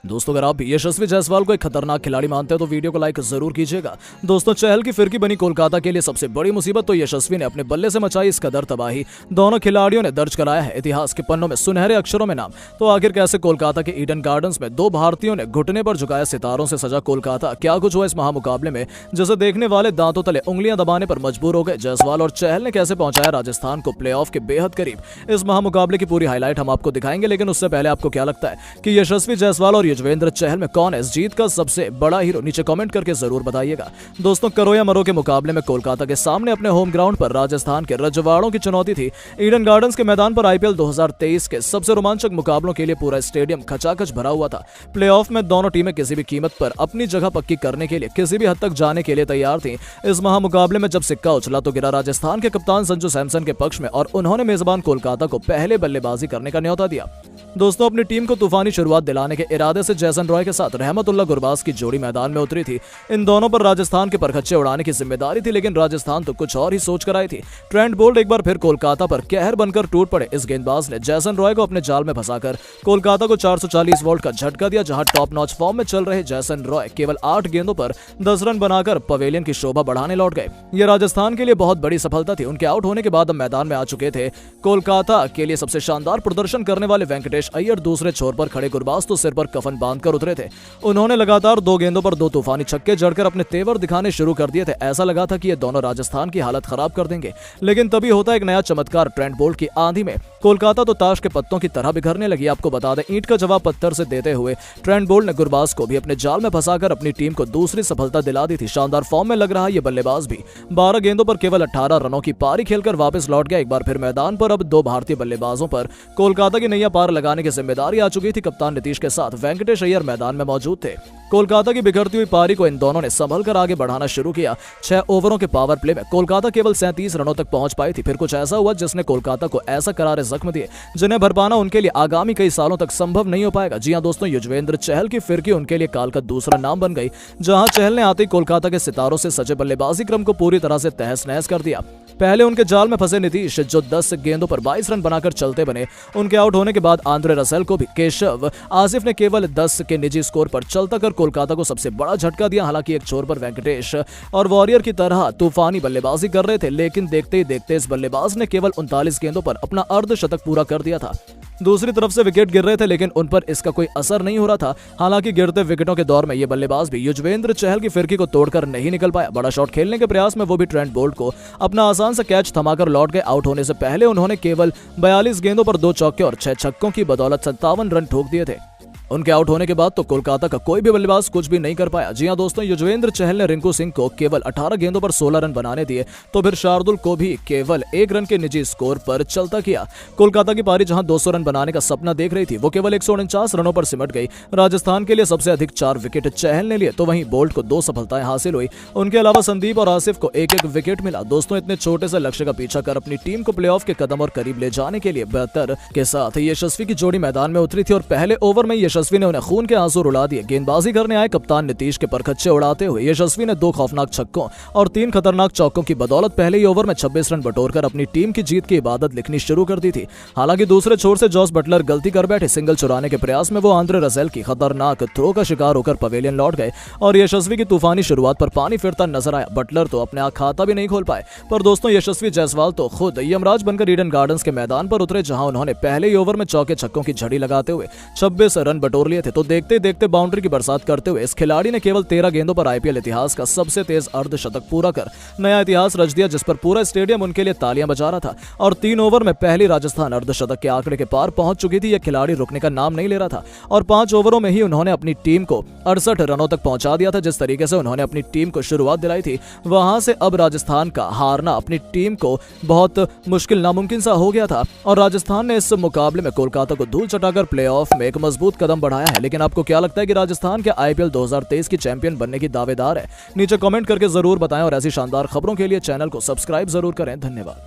दोस्तों, अगर आप यशस्वी जायसवाल को एक खतरनाक खिलाड़ी मानते हैं तो वीडियो को लाइक जरूर कीजिएगा। दोस्तों, चहल की फिरकी बनी कोलकाता के लिए सबसे बड़ी मुसीबत तो यशस्वी ने अपने बल्ले से मचाई इस कदर तबाही। दोनों खिलाड़ियों ने दर्ज कराया है इतिहास के पन्नों में सुनहरे अक्षरों में नाम। तो आखिर कैसे कोलकाता के ईडन गार्डन्स में दो भारतीयों ने घुटने पर झुकाया सितारों से सजा कोलकाता, क्या कुछ हुआ इस महामुकाबले में जिसे देखने वाले दांतों तले उंगलियां दबाने पर मजबूर हो गए। जायसवाल और चहल ने कैसे पहुंचाया राजस्थान को प्लेऑफ के बेहद करीब। इस महामुकाबले की पूरी हाईलाइट हम आपको दिखाएंगे, लेकिन उससे पहले आपको क्या लगता है कि यशस्वी जायसवाल और युजवेंद्र चहल में कौन है इस जीत का सबसे बड़ा हीरो? नीचे कमेंट करके जरूर बताइएगा। दोस्तों, करो या मरो के मुकाबले में कोलकाता के सामने अपने होम ग्राउंड पर राजस्थान के रजवाड़ों की चुनौती थी। ईडन गार्डन्स के मैदान पर आईपीएल 2023 के सबसे रोमांचक मुकाबलों के लिए पूरा स्टेडियम खचाखच भरा हुआ था। प्लेऑफ में दोनों टीमें किसी भी कीमत पर अपनी जगह पक्की करने के लिए किसी भी हद तक जाने के लिए तैयार थी। इस महामुकाबले में जब सिक्का उछला तो गिरा राजस्थान के कप्तान संजू सैमसन के पक्ष में और उन्होंने मेजबान कोलकाता को पहले बल्लेबाजी करने का न्योता दिया। दोस्तों, अपनी टीम को तूफानी शुरुआत दिलाने के इरादे से जैसन रॉय के साथ रहमतुल्लाह गुरबाज की जोड़ी मैदान में उतरी थी। इन दोनों पर राजस्थान के परखच्चे उड़ाने की जिम्मेदारी थी, लेकिन राजस्थान तो कुछ और ही सोच कर आई थी। ट्रेंट बोल्ट एक बार फिर कोलकाता पर कहर बनकर टूट पड़े। इस गेंदबाज ने जैसन रॉय को अपने जाल में फंसाकर कोलकाता को 440 वोल्ट का झटका दिया। जहां टॉप नॉच फॉर्म में चल रहे जैसन रॉय केवल 8 गेंदों पर 10 रन बनाकर पवेलियन की शोभा बढ़ाने लौट गए। यह राजस्थान के लिए बहुत बड़ी सफलता थी। उनके आउट होने के बाद अब मैदान में आ चुके थे कोलकाता के लिए सबसे शानदार प्रदर्शन करने वाले वेंकटेश अय्यर। दूसरे छोर पर खड़े गुरबाज तो सिर पर कफन बांधकर उतरे थे। उन्होंने लगातार 2 गेंदों पर 2 तूफानी छक्के जड़कर अपने तेवर दिखाने शुरू कर दिए थे। ऐसा लगा था कि ये दोनों राजस्थान की हालत खराब कर देंगे, लेकिन तभी होता एक नया चमत्कार। ट्रेंट बोल्ट की आंधी में कोलकाता तो ताश के पत्तों की तरह बिखरने लगी। आपको बता दें, ईंट का जवाब पत्थर से देते हुए ट्रेंट बोल्ट ने गुरबाज को भी अपने जाल में फंसाकर अपनी टीम को दूसरी सफलता दिला दी थी। शानदार फॉर्म में लग रहा ये बल्लेबाज भी 12 गेंदों पर केवल 18 रनों की पारी खेलकर वापस लौट गया। एक बार फिर मैदान पर अब 2 भारतीय बल्लेबाजों पर कोलकाता की नैया पार लगाने की जिम्मेदारी आ चुकी थी। कप्तान नीतीश के साथ वेंकटेश अय्यर मैदान में मौजूद थे। कोलकाता की बिखरती हुई पारी को इन दोनों ने संभल कर आगे बढ़ाना शुरू किया। 6 ओवरों के पावर प्ले में कोलकाता केवल 37 रनों तक पहुंच पाई थी। फिर कुछ ऐसा हुआ जिसने कोलकाता को ऐसा करारे जख्म दिए जिन्हें भर पाना उनके लिए आगामी कई सालों तक संभव नहीं हो पाएगा। जी हां दोस्तों, युजवेंद्र चहल की फिरकी उनके लिए काल का दूसरा नाम बन गई। जहां चहल ने आते ही कोलकाता के सितारों से सजे बल्लेबाजी क्रम को पूरी तरह से तहस नहस कर दिया। पहले उनके जाल में फंसे नीतीश, जो 10 गेंदों पर 22 रन बनाकर चलते बने। उनके आउट होने के बाद आंद्रे रसेल को भी केशव आसिफ ने केवल 10 के निजी स्कोर पर चलता कर कोलकाता को सबसे बड़ा झटका दिया। हालांकि एक छोर पर वेंकटेश और वॉरियर की तरह तूफानी बल्लेबाजी कर रहे थे, लेकिन देखते ही देखते इस बल्लेबाज ने केवल 39 गेंदों पर अपना अर्धशतक पूरा कर दिया था। दूसरी तरफ से विकेट गिर रहे थे, लेकिन उन पर इसका कोई असर नहीं हो रहा था। हालांकि गिरते विकेटों के दौर में ये बल्लेबाज भी युजवेंद्र चहल की फिरकी को तोड़कर नहीं निकल पाया। बड़ा शॉट खेलने के प्रयास में वो भी ट्रेंट बोल्ट को अपना आसान सा कैच थमाकर लौट गए। आउट होने से पहले उन्होंने केवल 42 गेंदों पर 2 चौके और 6 छक्कों की बदौलत 57 रन ठोक दिए थे। उनके आउट होने के बाद तो कोलकाता का कोई भी बल्लेबाज कुछ भी नहीं कर पाया। जी हां दोस्तों, युजवेंद्र चहल ने रिंकू सिंह को केवल 18 गेंदों पर 16 रन बनाने दिए, तो फिर शार्दुल को भी केवल 1 रन के निजी स्कोर पर चलता किया। कोलकाता की पारी जहां 200 रन बनाने का सपना देख रही थी, वो केवल 149 रनों पर सिमट गई। राजस्थान के लिए सबसे अधिक 4 विकेट चहल ने लिए, तो वहीं बोल्ट को 2 सफलताएं हासिल हुई। उनके अलावा संदीप और आसिफ को 1-1 विकेट मिला। दोस्तों, इतने छोटे से लक्ष्य का पीछा कर अपनी टीम को प्लेऑफ के कदम और करीब ले जाने के लिए बेहतर के साथ यशस्वी की जोड़ी मैदान में उतरी थी और पहले ओवर में यशस्वी ने उन्हें खून के आंसू रुला दिए। गेंदबाजी करने आए कप्तान नीतीश के परखच्चे उड़ाते हुए यशस्वी ने 2 खौफनाक छक्कों और 3 खतरनाक चौकों की बदौलत पहले ही ओवर में 26 रन बटोरकर अपनी टीम की जीत की इबादत लिखनी शुरू कर दी थी। हालांकि दूसरे छोर से जॉस बटलर गलती कर बैठे। सिंगल चुराने के प्रयास में वो आंद्रे रसेल की खतरनाक थ्रो का शिकार होकर पवेलियन लौट गए और यशस्वी की तूफानी शुरुआत पर पानी फिरता नजर आया। बटलर तो अपने खाता भी नहीं खोल पाए। पर दोस्तों, यशस्वी जायसवाल तो खुद यमराज बनकर ईडन गार्डन्स के मैदान पर उतरे, जहां उन्होंने पहले ही ओवर में चौके छक्कों की झड़ी लगाते हुए 26 रन बटोर लिए थे। तो देखते देखते बाउंड्री की बरसात करते हुए इस खिलाड़ी ने केवल 13 गेंदों पर आईपीएल इतिहास का सबसे तेज अर्धशतक पूरा कर नया इतिहास रच दिया, जिस पर पूरा स्टेडियम उनके लिए तालियां बजा रहा था। और 3 ओवर में पहली राजस्थान अर्धशतक के आंकड़े के पार पहुंच चुकी थी। यह खिलाड़ी रुकने का नाम नहीं ले रहा था और 5 ओवरों में ही उन्होंने अपनी टीम को 68 रनों तक पहुंचा दिया था। जिस तरीके से उन्होंने अपनी टीम को शुरुआत दिलाई थी, वहां से अब राजस्थान का हारना अपनी टीम को बहुत मुश्किल नामुमकिन सा हो गया था और राजस्थान ने इस मुकाबले में कोलकाता को धूल चटाकर प्लेऑफ में एक मजबूत कदम बढ़ाया है। लेकिन आपको क्या लगता है कि राजस्थान के आईपीएल 2023 की चैंपियन बनने की दावेदार है? नीचे कमेंट करके जरूर बताएं और ऐसी शानदार खबरों के लिए चैनल को सब्सक्राइब जरूर करें। धन्यवाद।